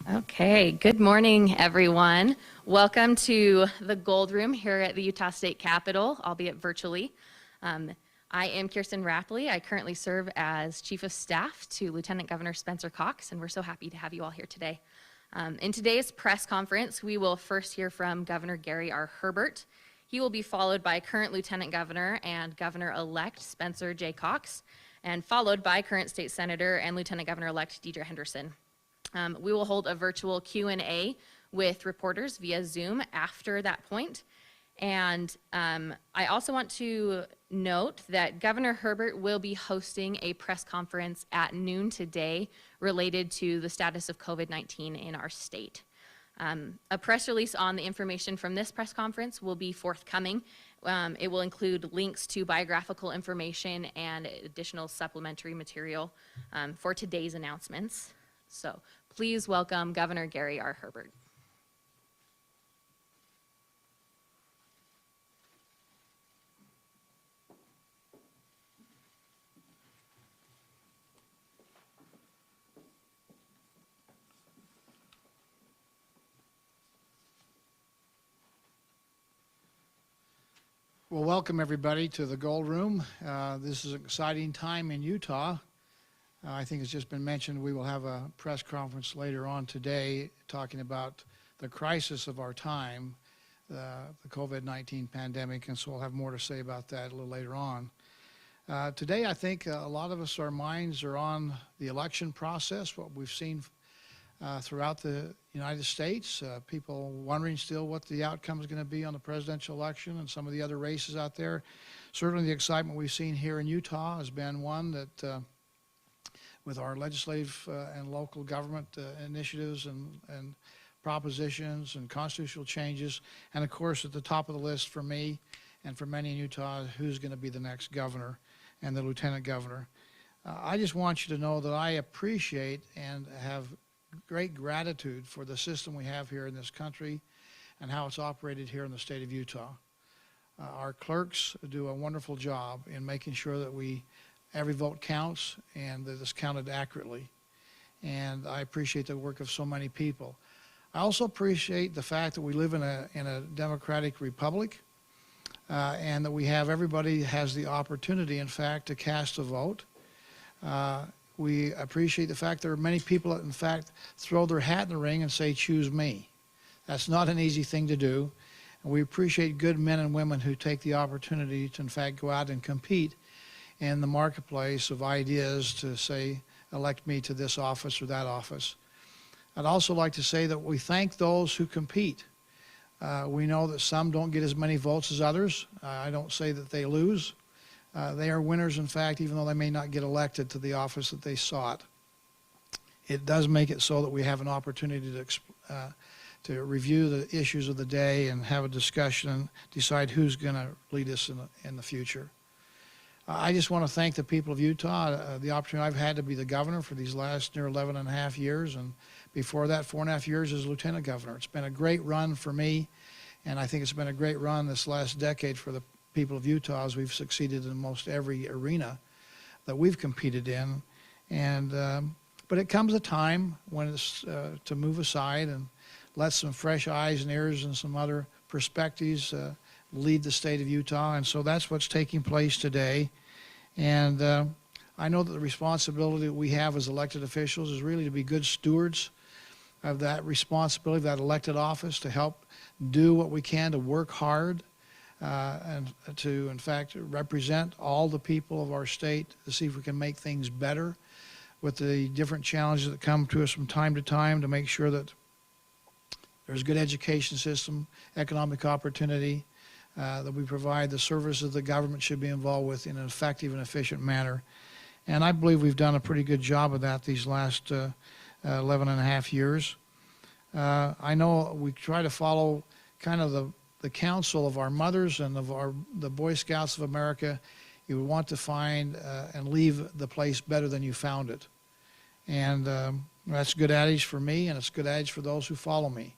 Okay, good morning, everyone. Welcome to the Gold Room here at the Utah State Capitol, albeit virtually. I am Kirsten Rapley. I currently serve as Chief of Staff to Lieutenant Governor Spencer Cox, and we're so happy to have you all here today. In today's press conference, we will first hear from Governor Gary R. Herbert. He will be followed by current Lieutenant Governor and Governor-elect Spencer J. Cox, and followed by current State Senator and Lieutenant Governor-elect Deidre Henderson. We will hold a virtual Q&A with reporters via Zoom after that point. And I also want to note that Governor Herbert will be hosting a press conference at noon today related to the status of COVID-19 in our state. A press release on the information from this press conference will be forthcoming. It will include links to biographical information and additional supplementary material for today's announcements. So please welcome Governor Gary R. Herbert. Well, welcome everybody to the Gold Room. This is an exciting time in Utah. I think it's just been mentioned we will have a press conference later on today talking about the crisis of our time, the COVID-19 pandemic, and so we'll have more to say about that a little later on. Today, I think a lot of us, our minds are on the election process, what we've seen throughout the United States, people wondering still what the outcome is going to be on the presidential election and some of the other races out there. Certainly the excitement we've seen here in Utah has been one that with our legislative and local government initiatives and propositions and constitutional changes. And of course, at the top of the list for me and for many in Utah, who's going to be the next governor and the lieutenant governor. I just want you to know that I appreciate and have great gratitude for the system we have here in this country and how it's operated here in the state of Utah. Our clerks do a wonderful job in making sure that every vote counts and that it's counted accurately. And I appreciate the work of so many people. I also appreciate the fact that we live in a democratic republic and that everybody has the opportunity, in fact, to cast a vote. We appreciate the fact there are many people that, in fact, throw their hat in the ring and say, choose me. That's not an easy thing to do. And we appreciate good men and women who take the opportunity to, in fact, go out and compete in the marketplace of ideas to say, elect me to this office or that office. I'd also like to say that we thank those who compete. We know that some don't get as many votes as others. I don't say that they lose. They are winners, in fact, even though they may not get elected to the office that they sought. It does make it so that we have an opportunity to review the issues of the day and have a discussion and decide who's going to lead us in the future. I just want to thank the people of Utah, the opportunity I've had to be the governor for these last near 11 and a half years, and before that 4.5 years as lieutenant governor. It's been a great run for me, and I think it's been a great run this last decade for the people of Utah as we've succeeded in most every arena that we've competed in. But it comes a time when it's to move aside and let some fresh eyes and ears and some other perspectives lead the state of Utah, and so that's what's taking place today. And I know that the responsibility that we have as elected officials is really to be good stewards of that responsibility, that elected office, to help do what we can to work hard and to, in fact, represent all the people of our state to see if we can make things better with the different challenges that come to us from time to time, to make sure that there's a good education system, economic opportunity, that we provide the services the government should be involved with in an effective and efficient manner. And I believe we've done a pretty good job of that these last 11 and a half years. I know we try to follow kind of the counsel of our mothers and of the Boy Scouts of America. You would want to find and leave the place better than you found it. And that's a good adage for me, and it's a good adage for those who follow me.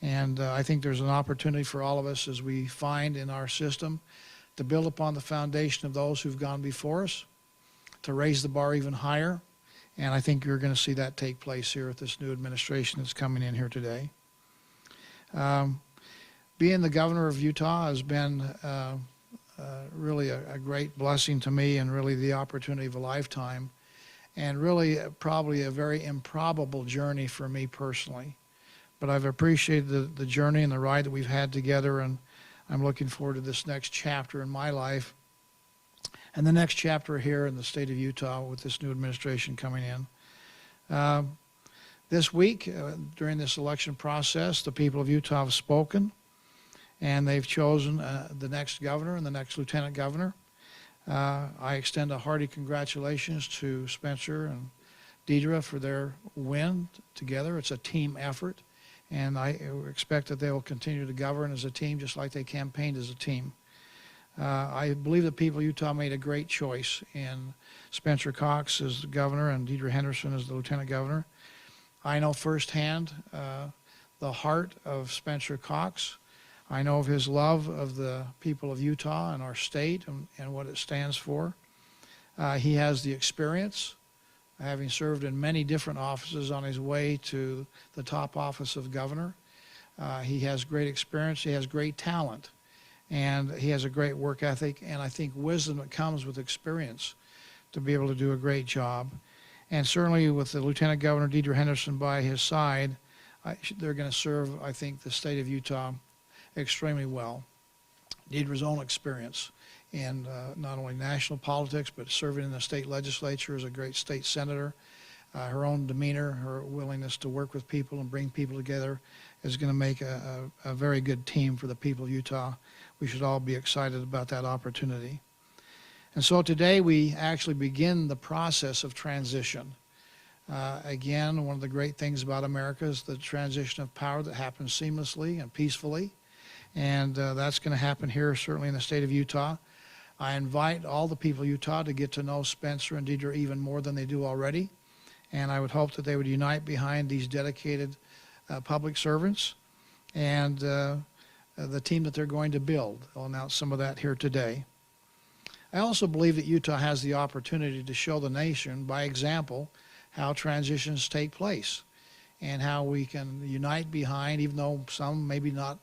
And I think there's an opportunity for all of us, as we find in our system, to build upon the foundation of those who've gone before us, to raise the bar even higher, And I think you're going to see that take place here with this new administration that's coming in here today. Being the governor of Utah has been really a great blessing to me, and really the opportunity of a lifetime, and really probably a very improbable journey for me personally. But I've appreciated the journey and the ride that we've had together, and I'm looking forward to this next chapter in my life and the next chapter here in the state of Utah with this new administration coming in. This week, during this election process, the people of Utah have spoken, and they've chosen the next governor and the next lieutenant governor. I extend a hearty congratulations to Spencer and Deidre for their win together. It's a team effort, and I expect that they will continue to govern as a team just like they campaigned as a team. I believe the people of Utah made a great choice in Spencer Cox as the governor and Deidre Henderson as the lieutenant governor. I know firsthand the heart of Spencer Cox. I know of his love of the people of Utah and our state and what it stands for. He has the experience, having served in many different offices on his way to the top office of governor. He has great experience, he has great talent, and he has a great work ethic, and I think wisdom that comes with experience to be able to do a great job. And certainly with the Lieutenant Governor Deidre Henderson by his side, they're going to serve, I think, the state of Utah extremely well. Deidre's own experience in not only national politics, but serving in the state legislature as a great state senator, her own demeanor, her willingness to work with people and bring people together is going to make a very good team for the people of Utah. We should all be excited about that opportunity. And so today we actually begin the process of transition. Again, one of the great things about America is the transition of power that happens seamlessly and peacefully. And that's going to happen here, certainly in the state of Utah. I invite all the people of Utah to get to know Spencer and Deidre even more than they do already. And I would hope that they would unite behind these dedicated public servants and the team that they're going to build. I'll announce some of that here today. I also believe that Utah has the opportunity to show the nation by example how transitions take place and how we can unite behind, even though some maybe not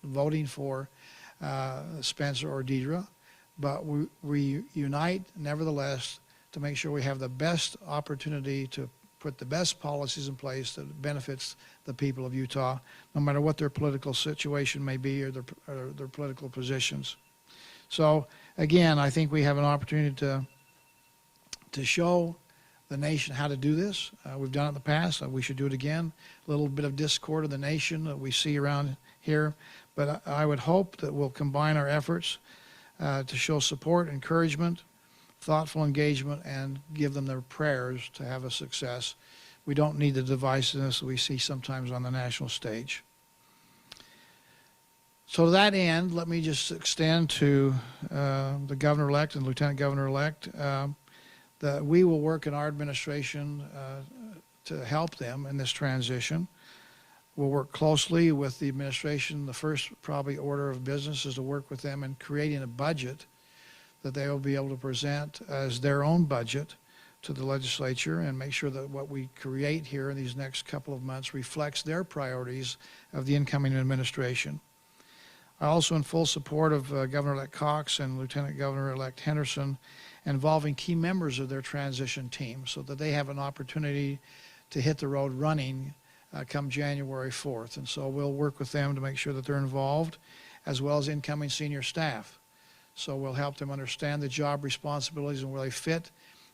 voting for Spencer or Deidre, but we unite nevertheless to make sure we have the best opportunity to put the best policies in place that benefits the people of Utah, no matter what their political situation may be or their political positions. So again, I think we have an opportunity to show the nation how to do this. We've done it in the past. We should do it again. A little bit of discord in the nation that we see around here, but I would hope that we'll combine our efforts to show support, encouragement, thoughtful engagement, and give them their prayers to have a success. We don't need the divisiveness that we see sometimes on the national stage. So to that end, let me just extend to the governor-elect and lieutenant governor-elect that we will work in our administration to help them in this transition. We'll work closely with the administration. The first probably order of business is to work with them in creating a budget that they will be able to present as their own budget to the legislature and make sure that what we create here in these next couple of months reflects their priorities of the incoming administration. I also in full support of Governor-elect Cox and Lieutenant Governor-elect Henderson involving key members of their transition team so that they have an opportunity to hit the road running come January 4th. And so we'll work with them to make sure that they're involved, as well as incoming senior staff. So we'll help them understand the job responsibilities and where they fit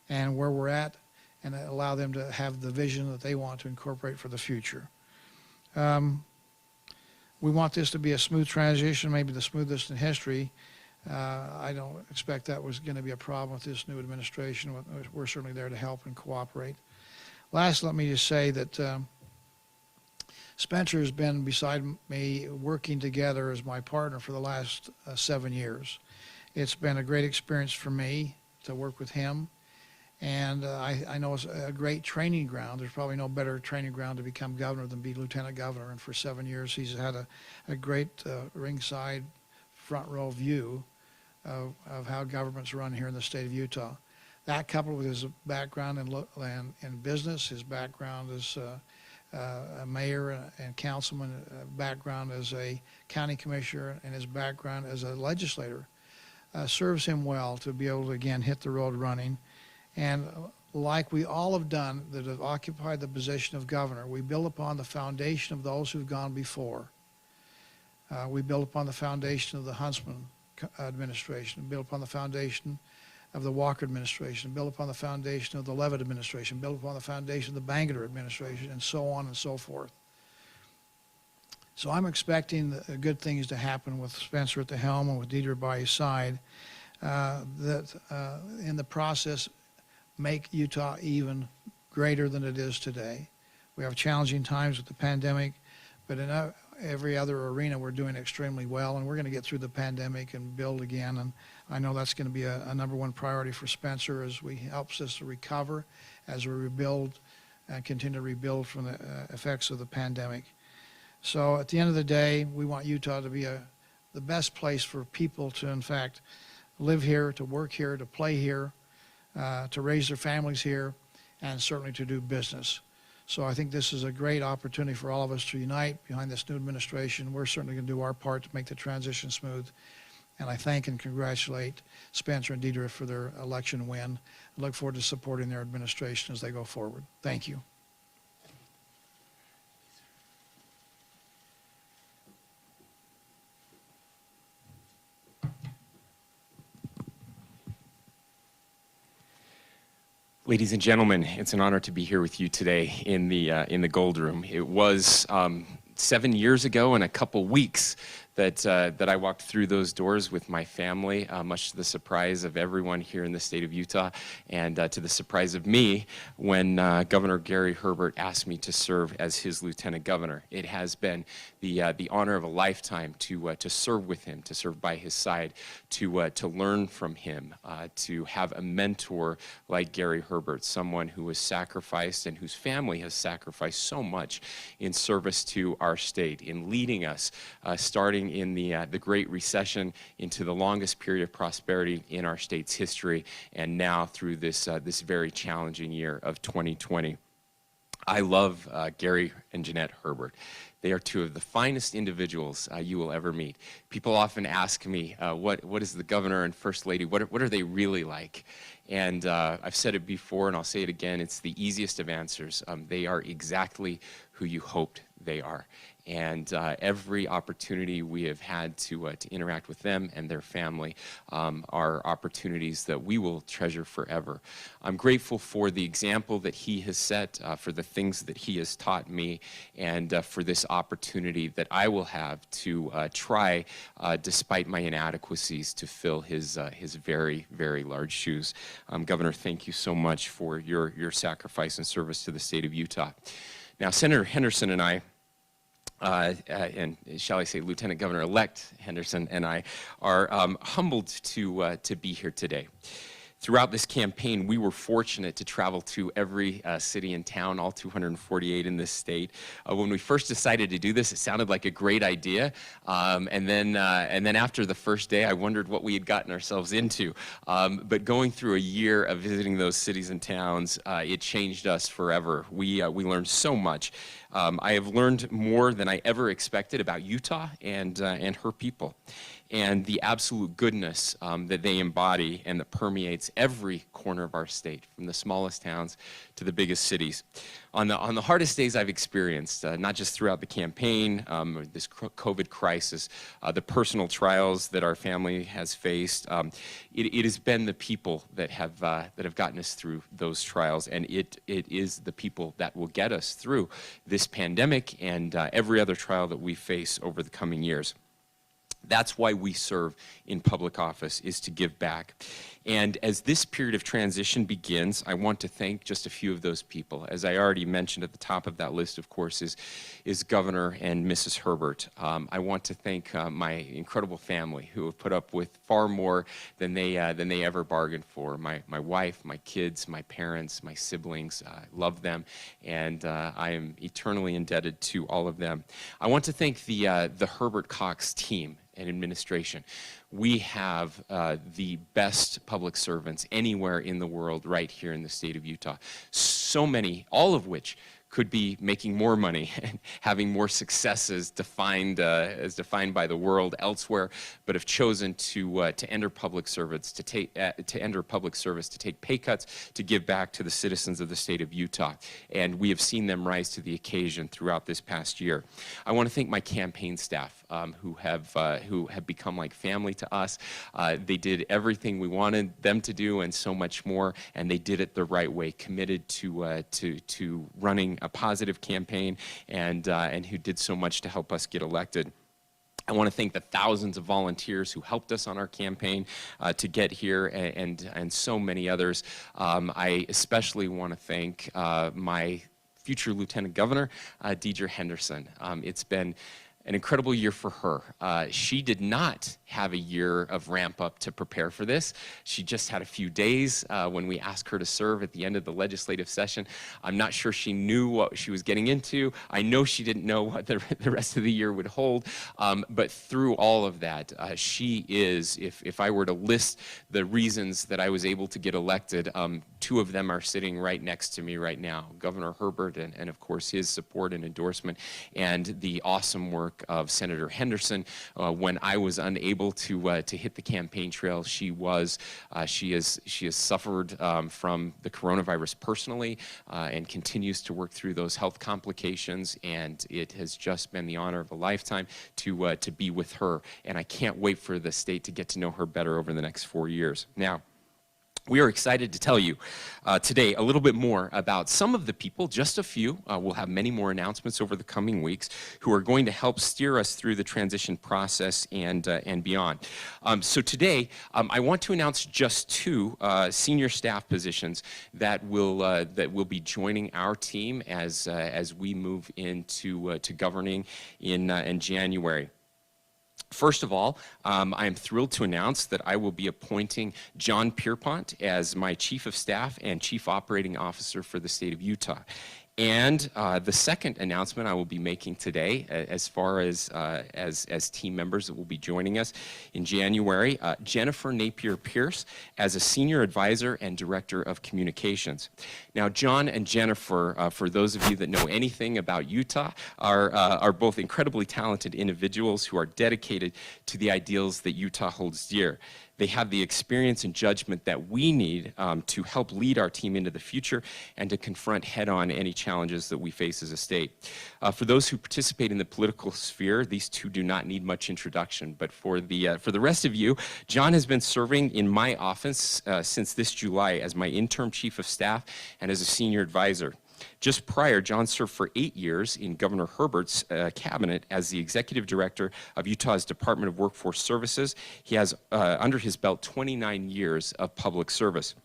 and where we're at, and allow them to have the vision that they want to incorporate for the future. We want this to be a smooth transition, maybe the smoothest in history. I don't expect that was going to be a problem with this new administration. We're certainly there to help and cooperate. Last, let me just say that Spencer has been beside me working together as my partner for the last 7 years. It's been a great experience for me to work with him. And I know it's a great training ground. There's probably no better training ground to become governor than be lieutenant governor. And for 7 years, he's had a great ringside front row view of how government's run here in the state of Utah. That coupled with his background in business, his background as a mayor and councilman, background as a county commissioner, and his background as a legislator, serves him well to be able to, again, hit the road running. And like we all have done that have occupied the position of governor, we build upon the foundation of those who've gone before. We build upon the foundation of the Huntsman administration, build upon the foundation of the Walker administration, build upon the foundation of the Leavitt administration, build upon the foundation of the Bangerter administration, and so on and so forth. So I'm expecting good things to happen with Spencer at the helm and with Deidre by his side, that in the process make Utah even greater than it is today. We have challenging times with the pandemic, but in every other arena we're doing extremely well, and we're going to get through the pandemic and build again. And I know that's going to be a #1 priority for Spencer as we helps us to recover, as we rebuild and continue to rebuild from the effects of the pandemic. So at the end of the day, we want Utah to be the best place for people to, in fact, live here, to work here, to play here, to raise their families here, and certainly to do business. So I think this is a great opportunity for all of us to unite behind this new administration. We're certainly going to do our part to make the transition smooth. And I thank and congratulate Spencer and Deidre for their election win. I look forward to supporting their administration as they go forward. Thank you. Ladies and gentlemen, it's an honor to be here with you today in the Gold Room. It was 7 years ago and a couple weeks that I walked through those doors with my family, much to the surprise of everyone here in the state of Utah, and to the surprise of me when Governor Gary Herbert asked me to serve as his lieutenant governor. It has been the honor of a lifetime to serve with him, to serve by his side, to learn from him, to have a mentor like Gary Herbert, someone who has sacrificed and whose family has sacrificed so much in service to our state, in leading us, starting in the Great Recession into the longest period of prosperity in our state's history, and now through this very challenging year of 2020. I love Gary and Jeanette Herbert. They are two of the finest individuals you will ever meet. People often ask me, what is the governor and first lady, what are they really like? And I've said it before and I'll say it again, it's the easiest of answers. They are exactly who you hoped they are. And every opportunity we have had to interact with them and their family are opportunities that we will treasure forever. I'm grateful for the example that he has set, for the things that he has taught me, and for this opportunity that I will have to try, despite my inadequacies, to fill his very, very large shoes. Governor, thank you so much for your sacrifice and service to the state of Utah. Now, Senator Henderson and I, and shall I say Lieutenant Governor-elect Henderson and I are humbled to be here today. Throughout this campaign, we were fortunate to travel to every city and town, all 248 in this state. When we first decided to do this, it sounded like a great idea, and then after the first day, I wondered what we had gotten ourselves into. But going through a year of visiting those cities and towns, it changed us forever. We learned so much. I have learned more than I ever expected about Utah and her people, and the absolute goodness that they embody and that permeates every corner of our state, from the smallest towns to the biggest cities. On the hardest days I've experienced, not just throughout the campaign, this COVID crisis, the personal trials that our family has faced, it has been the people that have gotten us through those trials, and it is the people that will get us through this pandemic and every other trial that we face over the coming years. That's why we serve in public office, is to give back. And as this period of transition begins, I want to thank just a few of those people. As I already mentioned, at the top of that list, of course, is Governor and Mrs. Herbert. I want to thank my incredible family, who have put up with far more than they ever bargained for. My wife, my kids, my parents, my siblings, I love them, and I am eternally indebted to all of them. I want to thank the Herbert Cox team. and administration. We have the best public servants anywhere in the world right here in the state of Utah. So many, all of which could be making more money and having more successes defined as defined by the world elsewhere, but have chosen to enter public service, to take pay cuts, to give back to the citizens of the state of Utah. And we have seen them rise to the occasion throughout this past year. I want to thank my campaign staff who have become like family to us. They did everything we wanted them to do and so much more, and they did it the right way, committed to running a positive campaign, and who did so much to help us get elected. I want to thank the thousands of volunteers who helped us on our campaign to get here, and so many others. I especially want to thank my future Lieutenant Governor, Deidre Henderson. It's been an incredible year for her. She did not have a year of ramp up to prepare for this. She just had a few days when we asked her to serve at the end of the legislative session. I'm not sure she knew what she was getting into. I know she didn't know what the rest of the year would hold. But through all of that, she is, if I were to list the reasons that I was able to get elected, two of them are sitting right next to me right now. Governor Herbert and of course his support and endorsement, and the awesome work of Senator Henderson. When I was unable to hit the campaign trail, she has suffered from the coronavirus personally, and continues to work through those health complications, and it has just been the honor of a lifetime to be with her, and I can't wait for the state to get to know her better over the next 4 years. Now, we are excited to tell you today a little bit more about some of the people, just a few, we'll have many more announcements over the coming weeks, who are going to help steer us through the transition process and beyond. So today, I want to announce just two senior staff positions that will be joining our team as we move into to governing in January. First of all, I am thrilled to announce that I will be appointing John Pierpont as my Chief of Staff and Chief Operating Officer for the state of Utah. And the second announcement I will be making today, as far as team members that will be joining us in January, Jennifer Napier-Pierce as a Senior Advisor and Director of Communications. Now, John and Jennifer, for those of you that know anything about Utah, are both incredibly talented individuals who are dedicated to the ideals that Utah holds dear. They have the experience and judgment that we need to help lead our team into the future and to confront head-on any challenges that we face as a state. For those who participate in the political sphere, these two do not need much introduction. But for the rest of you, John has been serving in my office since this July as my interim Chief of Staff and as a Senior Advisor. Just prior, John served for 8 years in Governor Herbert's cabinet as the Executive Director of Utah's Department of Workforce Services. He has under his belt 29 years of public service.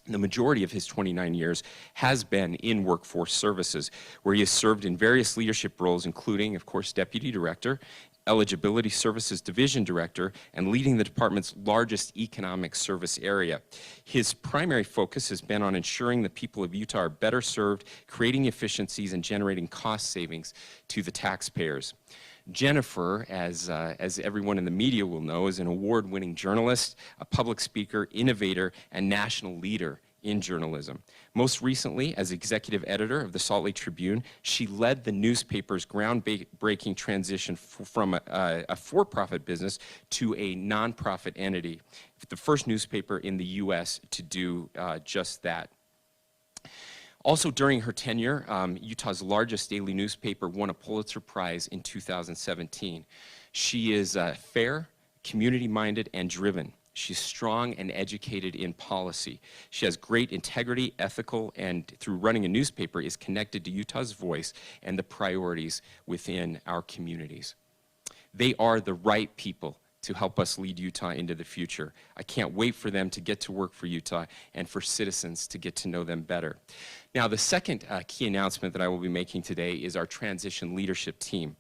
The majority of his 29 years has been in workforce services, where he has served in various leadership roles, including, of course, Deputy Director, Eligibility Services Division Director, and leading the department's largest economic service area. His primary focus has been on ensuring the people of Utah are better served, creating efficiencies, and generating cost savings to the taxpayers. Jennifer, as everyone in the media will know, is an award-winning journalist, a public speaker, innovator, and national leader in journalism. Most recently, as executive editor of the Salt Lake Tribune, she led the newspaper's groundbreaking transition from a for-profit business to a nonprofit entity, the first newspaper in the U.S. to do just that. Also during her tenure, Utah's largest daily newspaper won a Pulitzer Prize in 2017. She is fair, community-minded, and driven. She's strong and educated in policy. She has great integrity, ethical, and through running a newspaper is connected to Utah's voice and the priorities within our communities. They are the right people to help us lead Utah into the future. I can't wait for them to get to work for Utah and for citizens to get to know them better. Now, the second key announcement that I will be making today is our transition leadership team.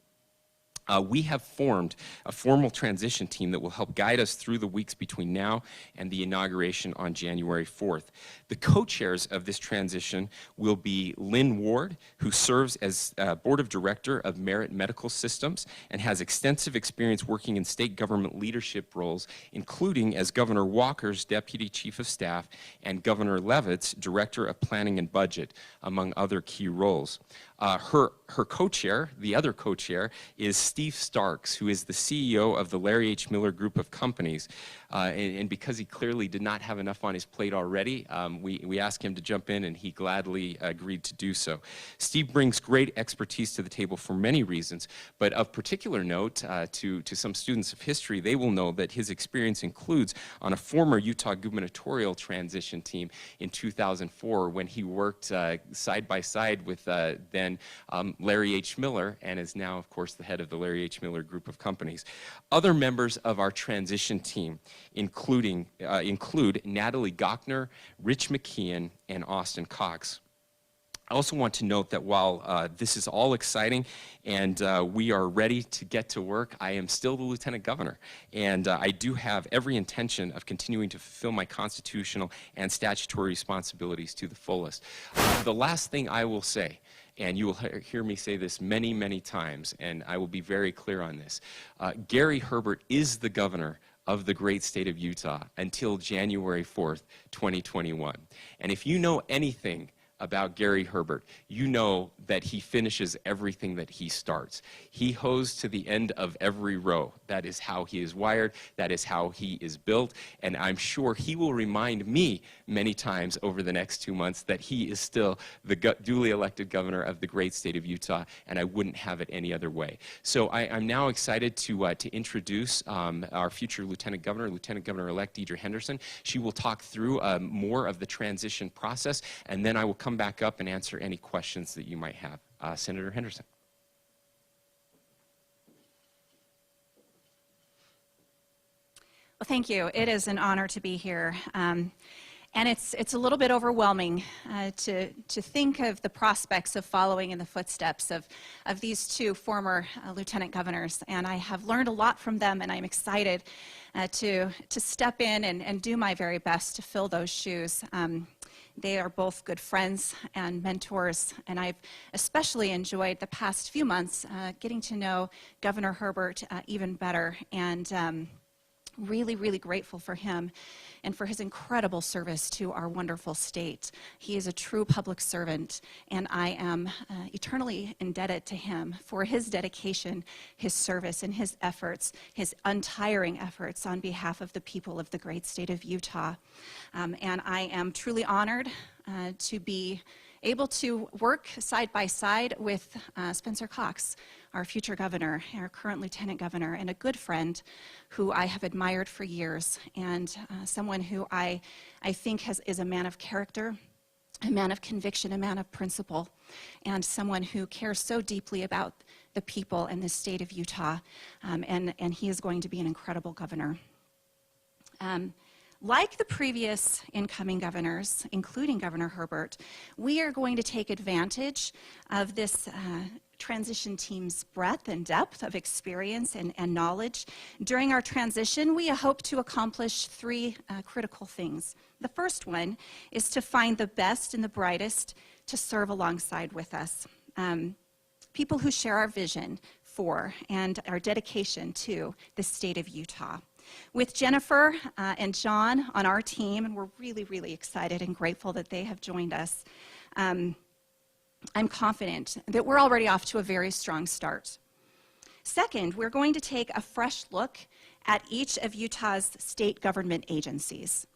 We have formed a formal transition team that will help guide us through the weeks between now and the inauguration on January 4th. The co-chairs of this transition will be Lynn Ward, who serves as Board of Director of Merit Medical Systems and has extensive experience working in state government leadership roles, including as Governor Walker's Deputy Chief of Staff and Governor Levitt's Director of Planning and Budget, among other key roles. Her co-chair, the other co-chair, is Steve Starks, who is the CEO of the Larry H. Miller Group of Companies. And because he clearly did not have enough on his plate already, we asked him to jump in, and he gladly agreed to do so. Steve brings great expertise to the table for many reasons, but of particular note to some students of history, they will know that his experience includes on a former Utah gubernatorial transition team in 2004 when he worked side by side with then Larry H. Miller, and is now, of course, the head of the Larry H. Miller Group of Companies. Other members of our transition team include Natalie Gochner, Rich McKeon, and Austin Cox. I also want to note that while this is all exciting and we are ready to get to work, I am still the Lieutenant Governor, and I do have every intention of continuing to fulfill my constitutional and statutory responsibilities to the fullest. The last thing I will say, and you will hear me say this many, many times, and I will be very clear on this, Gary Herbert is the governor of the great state of Utah until January 4th, 2021. And if you know anything about Gary Herbert, you know that he finishes everything that he starts. He hoes to the end of every row. That is how he is wired. That is how he is built. And I'm sure he will remind me many times over the next 2 months that he is still the duly elected governor of the great state of Utah, and I wouldn't have it any other way. So I'm now excited to introduce our future Lieutenant Governor-elect Deidre Henderson. She will talk through more of the transition process, and then I will come back up and answer any questions that you might have. Senator Henderson. Well, thank you. It is an honor to be here. And it's a little bit overwhelming to think of the prospects of following in the footsteps of these two former lieutenant governors. And I have learned a lot from them, and I'm excited to step in and do my very best to fill those shoes. They are both good friends and mentors, and I've especially enjoyed the past few months getting to know Governor Herbert even better, and really, really grateful for him and for his incredible service to our wonderful state. He is a true public servant, and I am eternally indebted to him for his dedication, his service, and his efforts, his untiring efforts on behalf of the people of the great state of Utah. And I am truly honored to be able to work side by side with Spencer Cox, our future governor, our current lieutenant governor, and a good friend who I have admired for years, and someone who I think is a man of character, a man of conviction, a man of principle, and someone who cares so deeply about the people in the state of Utah, and he is going to be an incredible governor. Like the previous incoming governors, including Governor Herbert, we are going to take advantage of this transition team's breadth and depth of experience and knowledge. During our transition, we hope to accomplish three critical things. The first one is to find the best and the brightest to serve alongside with us. People who share our vision for and our dedication to the state of Utah. With Jennifer and John on our team, and we're really, really excited and grateful that they have joined us, I'm confident that we're already off to a very strong start. Second, we're going to take a fresh look at each of Utah's state government agencies.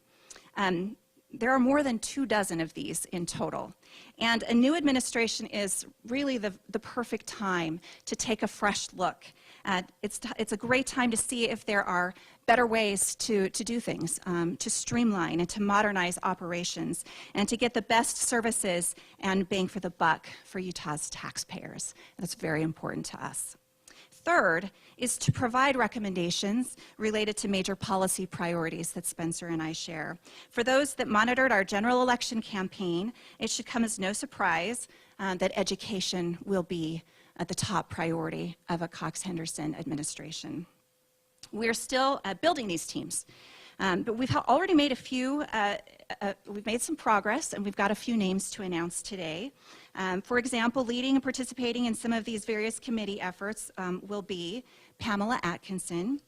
There are more than 24 of these in total, and a new administration is really the perfect time to take a fresh look. It's a great time to see if there are better ways to do things, to streamline and to modernize operations, and to get the best services and bang for the buck for Utah's taxpayers. That's very important to us. Third is to provide recommendations related to major policy priorities that Spencer and I share. For those that monitored our general election campaign, it should come as no surprise that education will be the top priority of a Cox-Henderson administration. We're still building these teams, but we've already made we've made some progress, and we've got a few names to announce today. For example, leading and participating in some of these various committee efforts will be Pamela Atkinson,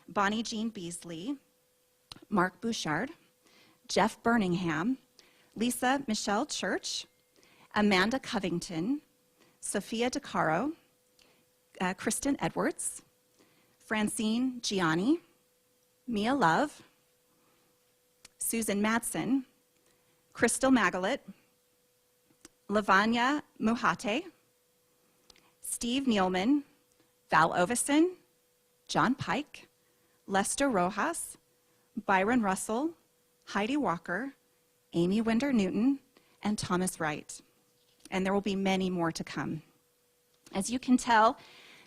Bonnie Jean Beasley, Mark Bouchard, Jeff Birmingham, Lisa Michelle Church, Amanda Covington, Sophia DeCaro, Kristen Edwards, Francine Gianni, Mia Love, Susan Madsen, Crystal Magalit, Lavanya Muhate, Steve Nealman, Val Ovison, John Pike, Lester Rojas, Byron Russell, Heidi Walker, Amy Winder Newton, and Thomas Wright. And there will be many more to come. As you can tell,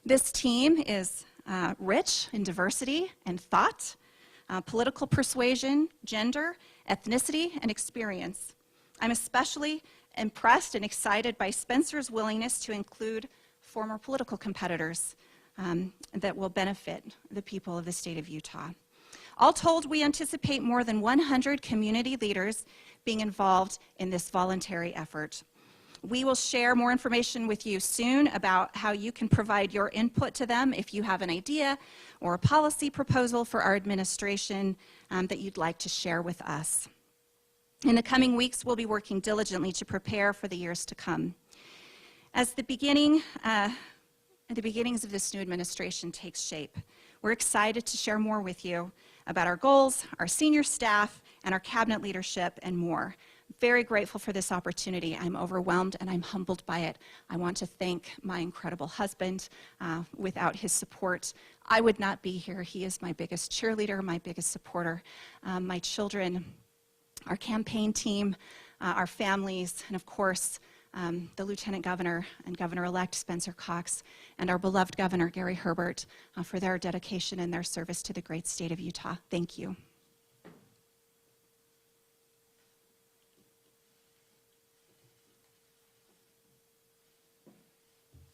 this team is rich in diversity and thought, political persuasion, gender, ethnicity, and experience. I'm especially impressed and excited by Spencer's willingness to include former political competitors that will benefit the people of the state of Utah. All told, we anticipate more than 100 community leaders being involved in this voluntary effort. We will share more information with you soon about how you can provide your input to them if you have an idea or a policy proposal for our administration that you'd like to share with us. In the coming weeks, we'll be working diligently to prepare for the years to come. As the beginnings of this new administration takes shape, we're excited to share more with you about our goals, our senior staff, and our cabinet leadership, and more. Very grateful for this opportunity. I'm overwhelmed and I'm humbled by it. I want to thank my incredible husband. Without his support, I would not be here. He is my biggest cheerleader, my biggest supporter. My children, our campaign team, our families, and of course, the Lieutenant Governor and Governor-elect Spencer Cox, and our beloved Governor Gary Herbert for their dedication and their service to the great state of Utah. Thank you.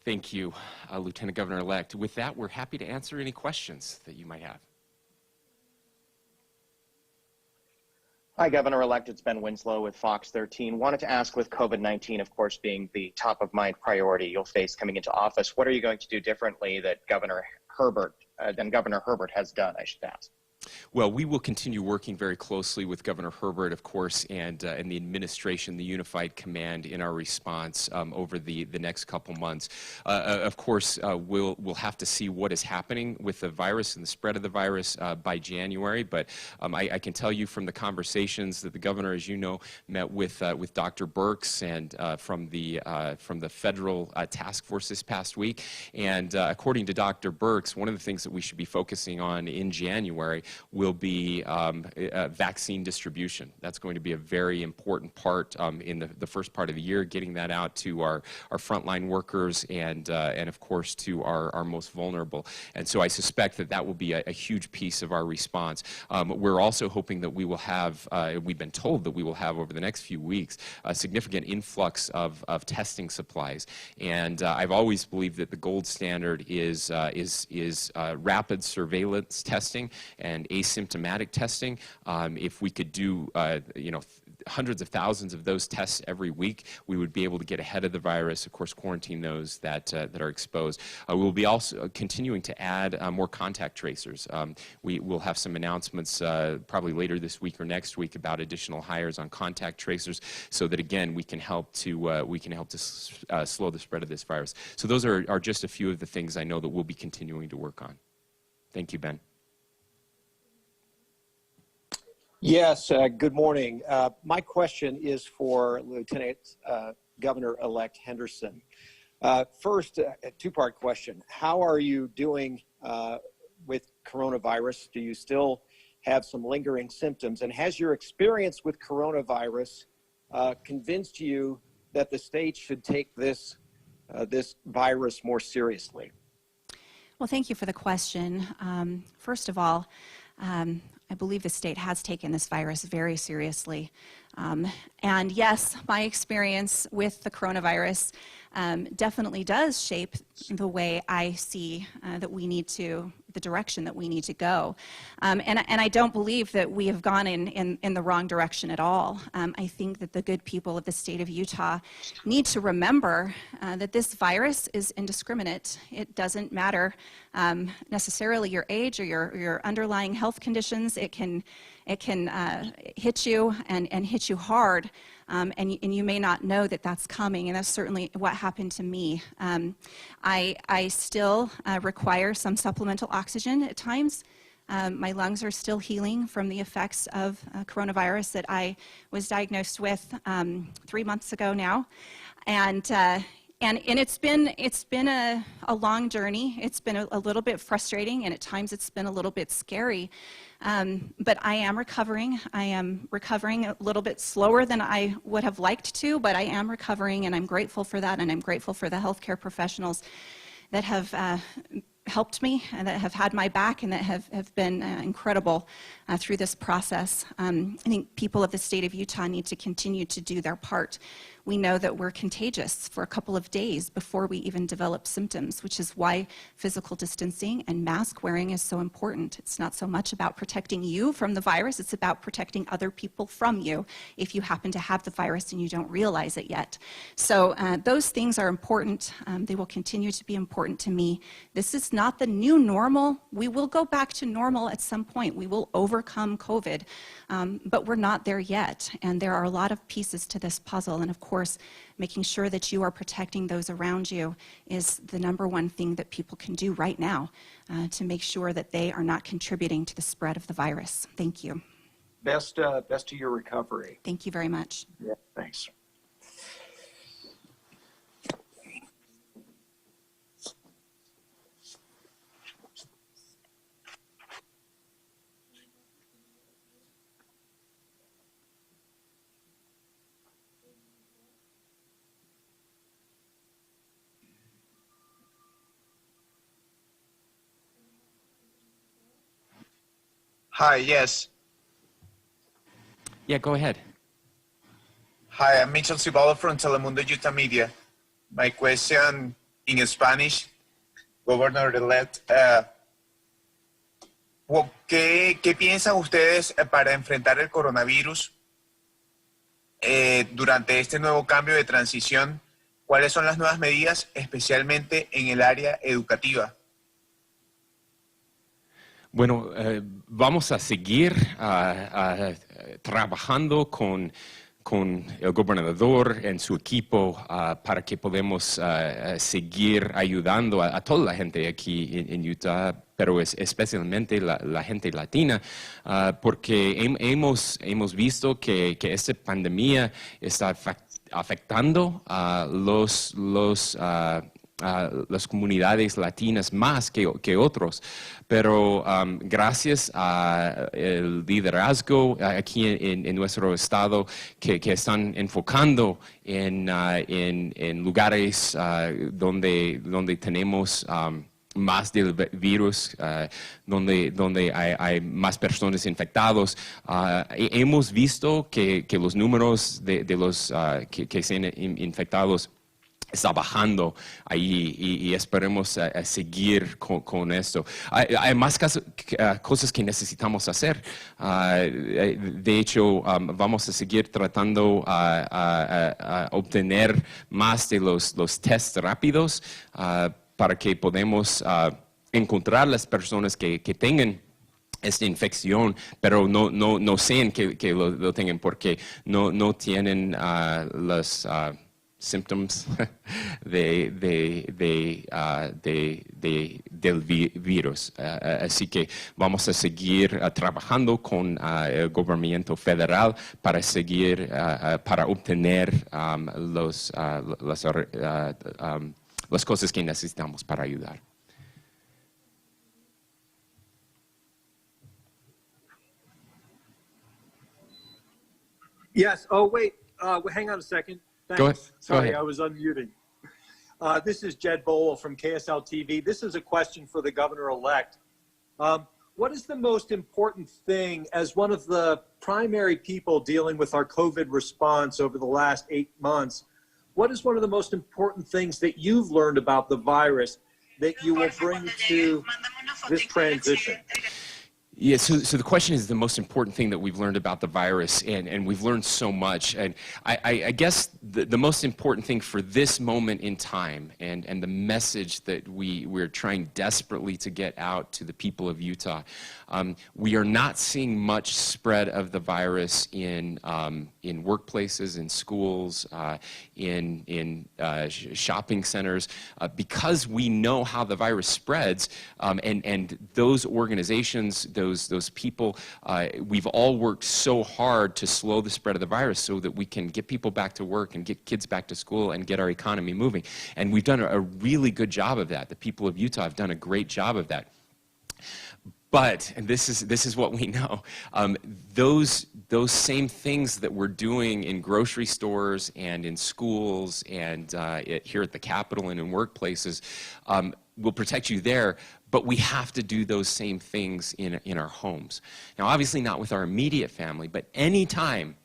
Thank you, Lieutenant Governor-elect. With that, we're happy to answer any questions that you might have. Hi, Governor-elect. It's Ben Winslow with Fox 13. Wanted to ask, with COVID-19, of course, being the top of mind priority you'll face coming into office, what are you going to do differently that Governor Herbert has done, I should ask? Well, we will continue working very closely with Governor Herbert, of course, and the administration, the unified command in our response over the next couple months. Of course, we'll have to see what is happening with the virus and the spread of the virus by January. But I can tell you from the conversations that the governor, as you know, met with Dr. Birx and from the federal task force this past week. And according to Dr. Birx, one of the things that we should be focusing on in January will be vaccine distribution. That's going to be a very important part in the first part of the year, getting that out to our frontline workers and of course to our most vulnerable. And so I suspect that will be a huge piece of our response. We're also hoping that we will have, we've been told that we will have over the next few weeks, a significant influx of testing supplies. And I've always believed that the gold standard is rapid surveillance testing and asymptomatic testing. If we could do, hundreds of thousands of those tests every week, we would be able to get ahead of the virus, of course, quarantine those that are exposed. We'll be also continuing to add more contact tracers. We will have some announcements probably later this week or next week about additional hires on contact tracers, so that again we can help to slow the spread of this virus. So those are just a few of the things I know that we'll be continuing to work on. Thank you, Ben. Yes, good morning. My question is for Lieutenant Governor-elect Henderson. First, a two-part question. How are you doing with coronavirus? Do you still have some lingering symptoms? And has your experience with coronavirus convinced you that the state should take this virus more seriously? Well, thank you for the question. First of all, I believe the state has taken this virus very seriously. And yes, my experience with the coronavirus definitely does shape the way I see that we need to, the direction that we need to go. And I don't believe that we have gone in the wrong direction at all. I think that the good people of the state of Utah need to remember that this virus is indiscriminate. It doesn't matter necessarily your age or your underlying health conditions. It can hit you and hit you hard, and you may not know that that's coming, and that's certainly what happened to me. I still require some supplemental oxygen at times. My lungs are still healing from the effects of coronavirus that I was diagnosed with 3 months ago now, and it's been a long journey. It's been a little bit frustrating, and at times it's been a little bit scary. But I am recovering. I am recovering a little bit slower than I would have liked to, but I am recovering, and I'm grateful for that, and I'm grateful for the healthcare professionals that have helped me and that have had my back and that have been incredible through this process. I think people of the state of Utah need to continue to do their part. We know that we're contagious for a couple of days before we even develop symptoms, which is why physical distancing and mask wearing is so important. It's not so much about protecting you from the virus, it's about protecting other people from you if you happen to have the virus and you don't realize it yet. So those things are important. They will continue to be important to me. This is not the new normal. We will go back to normal at some point. We will overcome COVID, but we're not there yet. And there are a lot of pieces to this puzzle. And of course, making sure that you are protecting those around you is the number one thing that people can do right now to make sure that they are not contributing to the spread of the virus. Thank you. Best to your recovery. Thank you very much. Yeah, thanks. Hi, yes. Yeah, go ahead. Hi, I'm Mitchell Ciballo from Telemundo Utah Media. My question in Spanish, Governor-elect, ¿qué piensan ustedes para enfrentar el coronavirus durante este nuevo cambio de transición? ¿Cuáles son las nuevas medidas, especialmente en el área educativa? Bueno, vamos a seguir trabajando con el gobernador en su equipo para que podamos seguir ayudando a toda la gente aquí en Utah, pero especialmente la gente latina, porque hemos visto que esta pandemia está afectando a las comunidades latinas más que otros, pero gracias al liderazgo aquí en nuestro estado que están enfocando en lugares donde tenemos más del virus, donde hay más personas infectadas. Hemos visto que los números de los que se han infectados está bajando ahí y esperemos seguir con esto. Hay más cosas que necesitamos hacer. De hecho, vamos a seguir tratando a obtener más de los tests rápidos para que podamos encontrar las personas que tengan esta infección, pero no sean que lo tengan porque no tienen los symptoms del virus. Así que vamos a seguir trabajando con el gobierno federal para seguir, para obtener las cosas que necesitamos para ayudar. Yes. Oh, wait. Hang on a second. Thanks. Go ahead. Sorry, I was unmuting. This is Jed Bowl from KSL TV. This is a question for the governor-elect. What what is the most important thing as one of the primary people dealing with our COVID response over the last 8 months? What is one of the most important things that you've learned about the virus that you will bring to this transition? Yeah, so the question is the most important thing that we've learned about the virus, and we've learned so much. And I guess the most important thing for this moment in time and the message that we're trying desperately to get out to the people of Utah, we are not seeing much spread of the virus in workplaces, in schools, in shopping centers, because we know how the virus spreads, and those organizations, those people, we've all worked so hard to slow the spread of the virus so that we can get people back to work and get kids back to school and get our economy moving. And we've done a really good job of that. The people of Utah have done a great job of that. But, and this is what we know, those same things that we're doing in grocery stores and in schools and here at the Capitol and in workplaces will protect you there, but we have to do those same things in our homes. Now, obviously not with our immediate family, but anytime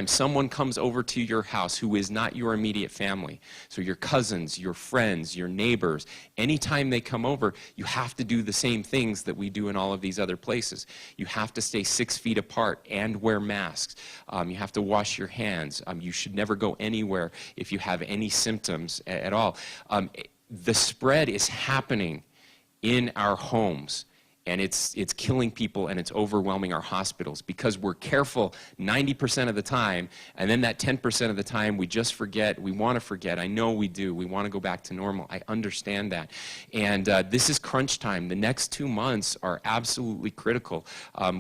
someone comes over to your house who is not your immediate family, so your cousins, your friends, your neighbors, anytime they come over, you have to do the same things that we do in all of these other places. You have to stay 6 feet apart and wear masks. You have to wash your hands. You should never go anywhere if you have any symptoms at all. The spread is happening in our homes, and it's killing people, and it's overwhelming our hospitals because we're careful 90% of the time, and then that 10% of the time we just forget. We want to forget. I know we do. We want to go back to normal. I understand that. And this is crunch time. The next 2 months are absolutely critical.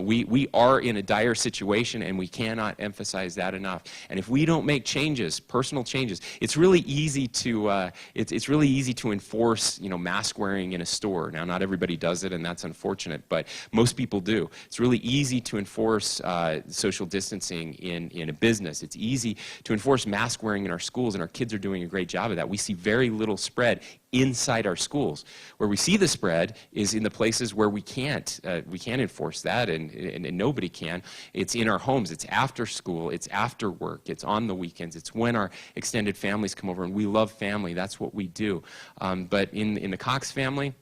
We are in a dire situation, and we cannot emphasize that enough. And if we don't make changes, personal changes, it's really easy to it's really easy to enforce, mask wearing in a store. Now, not everybody does it, and that's unfortunate. But most people do. It's really easy to enforce social distancing in a business. It's easy to enforce mask wearing in our schools, and our kids are doing a great job of that. We see very little spread inside our schools. Where we see the spread is in the places where we can't enforce that, and nobody can. It's in our homes. It's after school. It's after work. It's on the weekends. It's when our extended families come over, and we love family. That's what we do. But in the Cox family,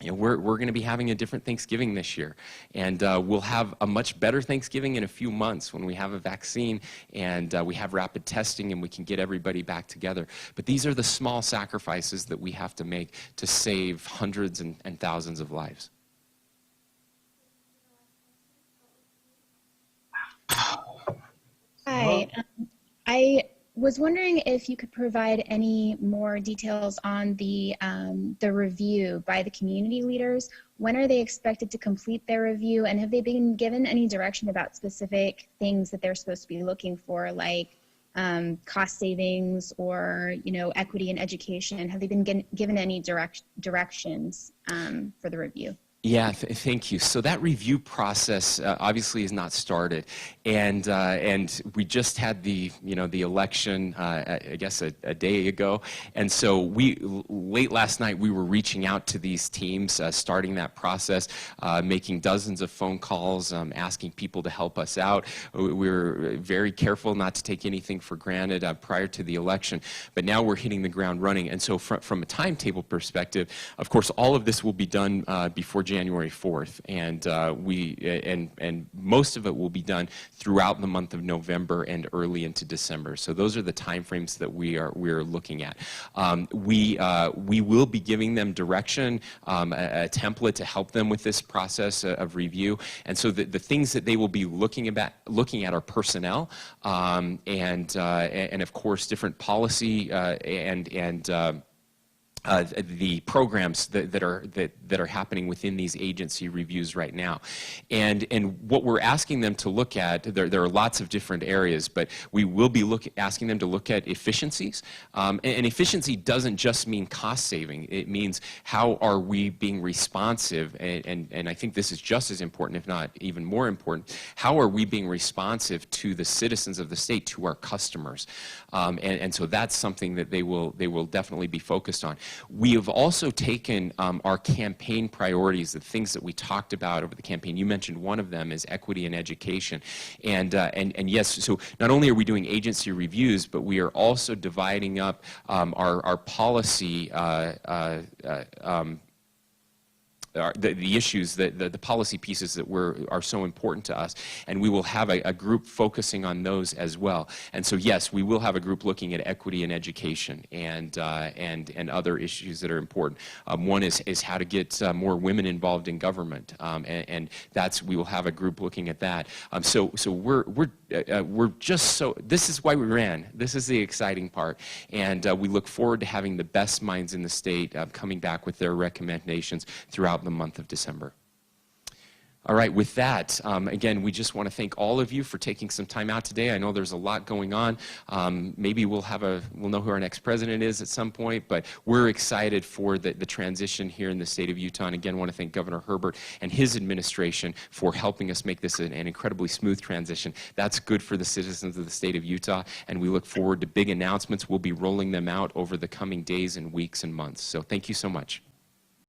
we're going to be having a different Thanksgiving this year, and we'll have a much better Thanksgiving in a few months when we have a vaccine and we have rapid testing and we can get everybody back together. But these are the small sacrifices that we have to make to save hundreds and thousands of lives. Hi. I was wondering if you could provide any more details on the review by the community leaders. When are they expected to complete their review, and have they been given any direction about specific things that they're supposed to be looking for, like cost savings or equity in education? Have they been given any directions for the review? Yeah, thank you. So that review process obviously is not started, and we just had the election I guess a day ago, and so late last night we were reaching out to these teams, starting that process, making dozens of phone calls, asking people to help us out. We were very careful not to take anything for granted prior to the election, but now we're hitting the ground running, and so from a timetable perspective, of course, all of this will be done before January 4th, and most of it will be done throughout the month of November and early into December. So those are the timeframes that we're looking at. We will be giving them direction, a template to help them with this process of review, and so the things that they will be looking at are personnel, and of course different policy and the programs that are happening within these agency reviews right now, and what we're asking them to look at, there are lots of different areas, but we will be asking them to look at efficiencies, and efficiency doesn't just mean cost saving. It means how are we being responsive, and I think this is just as important, if not even more important. How are we being responsive to the citizens of the state, to our customers, and so that's something that they will definitely be focused on. We have also taken our campaign priorities, the things that we talked about over the campaign. You mentioned one of them is equity in education. And yes, so not only are we doing agency reviews, but we are also dividing up our policy the issues, the policy pieces that are so important to us, and we will have a group focusing on those as well. And so yes, we will have a group looking at equity in education and other issues that are important. One is how to get more women involved in government, and we will have a group looking at that. So we're just so, this is why we ran. This is the exciting part, and we look forward to having the best minds in the state coming back with their recommendations throughout the month of December. All right, with that, again, we just want to thank all of you for taking some time out today. I know there's a lot going on. Maybe we'll know who our next president is at some point, but we're excited for the transition here in the state of Utah. And again, want to thank Governor Herbert and his administration for helping us make this an incredibly smooth transition. That's good for the citizens of the state of Utah, and we look forward to big announcements. We'll be rolling them out over the coming days and weeks and months. So thank you so much.